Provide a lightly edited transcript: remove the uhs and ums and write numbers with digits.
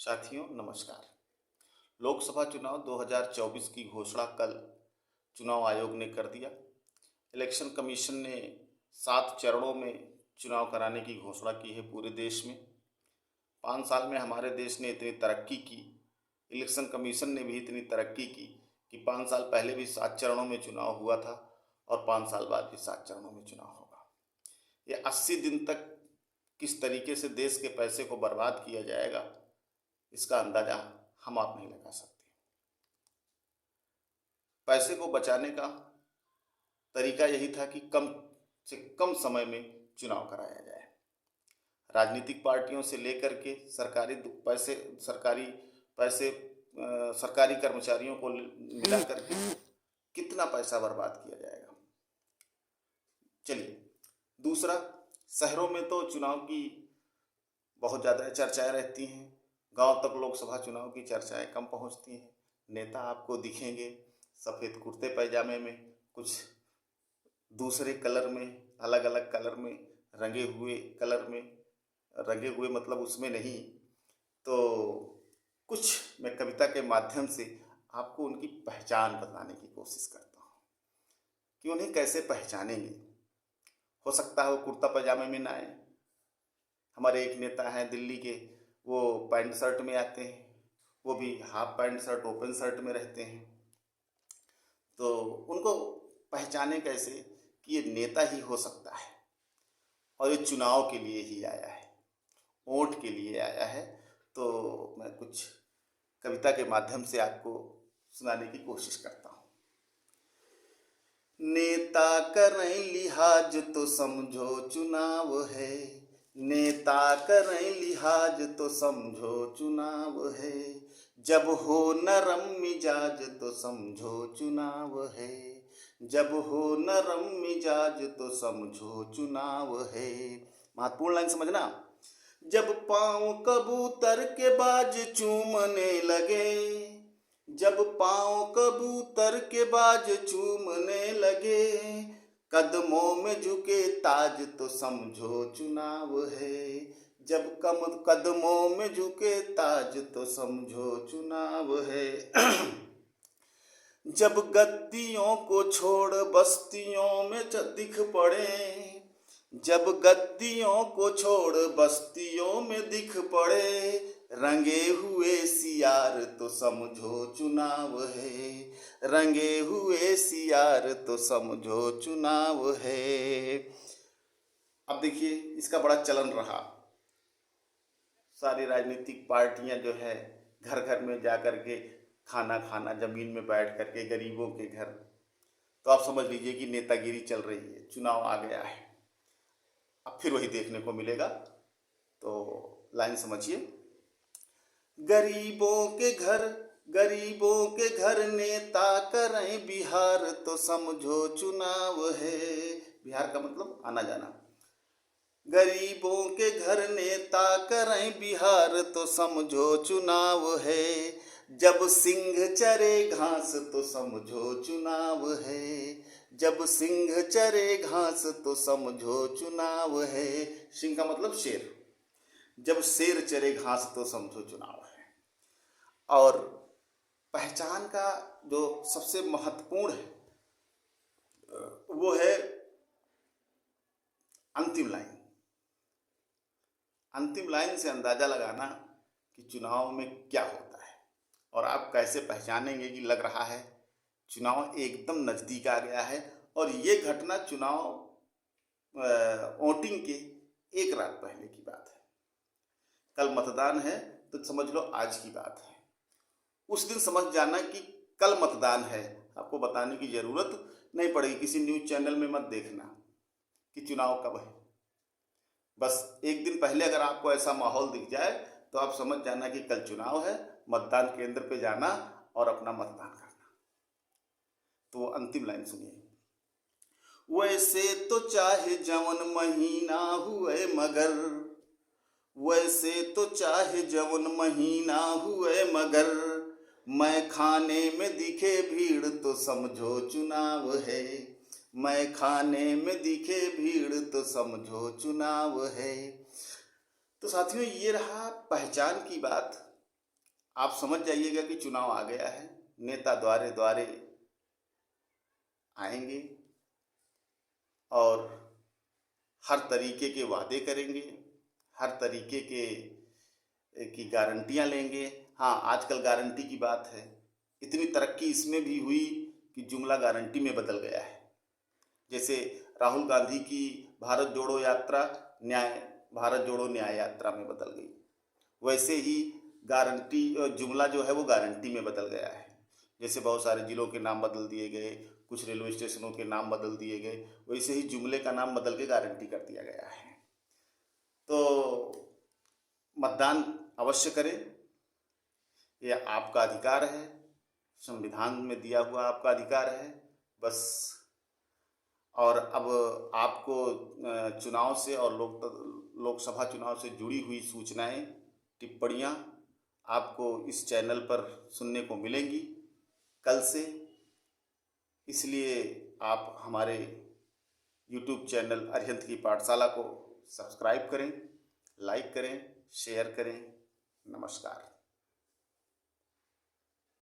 साथियों नमस्कार। लोकसभा चुनाव 2024 की घोषणा कल चुनाव आयोग ने कर दिया। इलेक्शन कमीशन ने 7 चरणों में चुनाव कराने की घोषणा की है पूरे देश में। 5 साल में हमारे देश ने इतनी तरक्की की, इलेक्शन कमीशन ने भी इतनी तरक्की की कि 5 साल पहले भी 7 चरणों में चुनाव हुआ था और 5 साल बाद भी 7 चरणों में चुनाव होगा। ये 80 दिन तक किस तरीके से देश के पैसे को बर्बाद किया जाएगा, इसका अंदाजा हम आप नहीं लगा सकते। पैसे को बचाने का तरीका यही था कि कम से कम समय में चुनाव कराया जाए। राजनीतिक पार्टियों से लेकर के सरकारी पैसे सरकारी कर्मचारियों को मिला करके कितना पैसा बर्बाद किया जाएगा। चलिए, दूसरा, शहरों में तो चुनाव की बहुत ज़्यादा चर्चाएं रहती हैं, गांव तक लोकसभा चुनाव की चर्चाएं कम पहुंचती हैं। नेता आपको दिखेंगे सफ़ेद कुर्ते पैजामे में, कुछ दूसरे कलर में, अलग अलग कलर में रंगे हुए मतलब उसमें नहीं, तो कुछ मैं कविता के माध्यम से आपको उनकी पहचान बताने की कोशिश करता हूँ कि उन्हें कैसे पहचानेंगे। हो सकता है वो कुर्ता पैजामे में ना आए। हमारे एक नेता हैं दिल्ली के, वो पैंट शर्ट में आते हैं, वो भी half pant shirt open shirt में रहते हैं। तो उनको पहचाने कैसे कि ये नेता ही हो सकता है और ये चुनाव के लिए ही आया है, वोट के लिए आया है। तो मैं कुछ कविता के माध्यम से आपको सुनाने की कोशिश करता हूँ। नेता करें लिहाज तो समझो चुनाव है, नेता करें लिहाज तो समझो चुनाव है, जब हो नरम मिजाज तो समझो चुनाव है, जब हो नरम मिजाज तो समझो चुनाव है। महत्वपूर्ण लाइन समझना। जब पाँव कबूतर के बाज चूमने लगे, जब पाँव कबूतर के बाज चूमने लगे, कदमों में झुके ताज तो समझो चुनाव है, जब कदमों में झुके ताज तो समझो चुनाव है। जब गद्दियों को छोड़ बस्तियों में दिख पड़े, जब गद्दियों को छोड़ बस्तियों में दिख पड़े, रंगे हुए सियार तो समझो चुनाव है, रंगे हुए सियार तो समझो चुनाव है। अब देखिए, इसका बड़ा चलन रहा। सारी राजनीतिक पार्टियां जो है घर घर में जा कर के खाना खाना, जमीन में बैठ करके गरीबों के घर। तो आप समझ लीजिए कि नेतागिरी चल रही है, चुनाव आ गया है। अब फिर वही देखने को मिलेगा। तो लाइन समझिए। गरीबों के घर, गरीबों के घर नेता करें बिहार तो समझो चुनाव है। बिहार का मतलब आना जाना। गरीबों के घर नेता करें बिहार तो समझो चुनाव है, जब सिंह चरे घास तो समझो चुनाव है, जब सिंह चरे घास तो समझो चुनाव है। सिंह का मतलब शेर। जब शेर चरे घास तो समझो चुनाव है। और पहचान का जो सबसे महत्वपूर्ण है वो है अंतिम लाइन। अंतिम लाइन से अंदाजा लगाना कि चुनाव में क्या होता है और आप कैसे पहचानेंगे कि लग रहा है चुनाव एकदम नज़दीक आ गया है। और ये घटना चुनाव वोटिंग के एक रात पहले की बात है। कल मतदान है तो समझ लो आज की बात है। उस दिन समझ जाना कि कल मतदान है। आपको बताने की ज़रूरत नहीं पड़ेगी, किसी न्यूज़ चैनल में मत देखना कि चुनाव कब है। बस एक दिन पहले अगर आपको ऐसा माहौल दिख जाए तो आप समझ जाना कि कल चुनाव है, मतदान केंद्र पे जाना और अपना मतदान करना। तो अंतिम लाइन सुनिए। वैसे तो चाहे जवन महीना हुए मगर, वैसे तो चाहे जवन महीना हुए मगर, मैं खाने में दिखे भीड़ तो समझो चुनाव है, मैं खाने में दिखे भीड़ तो समझो चुनाव है। तो साथियों, ये रहा पहचान की बात। आप समझ जाइएगा कि चुनाव आ गया है, नेता द्वारे द्वारे आएंगे और हर तरीके के वादे करेंगे, हर तरीके की गारंटियां लेंगे। हाँ, आजकल गारंटी की बात है, इतनी तरक्की इसमें भी हुई कि जुमला गारंटी में बदल गया है। जैसे राहुल गांधी की भारत जोड़ो यात्रा भारत जोड़ो न्याय यात्रा में बदल गई, वैसे ही गारंटी जुमला जो है वो गारंटी में बदल गया है। जैसे बहुत सारे जिलों के नाम बदल दिए गए, कुछ रेलवे स्टेशनों के नाम बदल दिए गए, वैसे ही जुमले का नाम बदल के गारंटी कर दिया गया है। तो मतदान अवश्य करें, यह आपका अधिकार है, संविधान में दिया हुआ आपका अधिकार है बस। और अब आपको चुनाव से और लोकसभा चुनाव से जुड़ी हुई सूचनाएं, टिप्पणियां आपको इस चैनल पर सुनने को मिलेंगी कल से। इसलिए आप हमारे YouTube चैनल अरिहंत की पाठशाला को सब्सक्राइब करें, लाइक करें, शेयर करें। नमस्कार।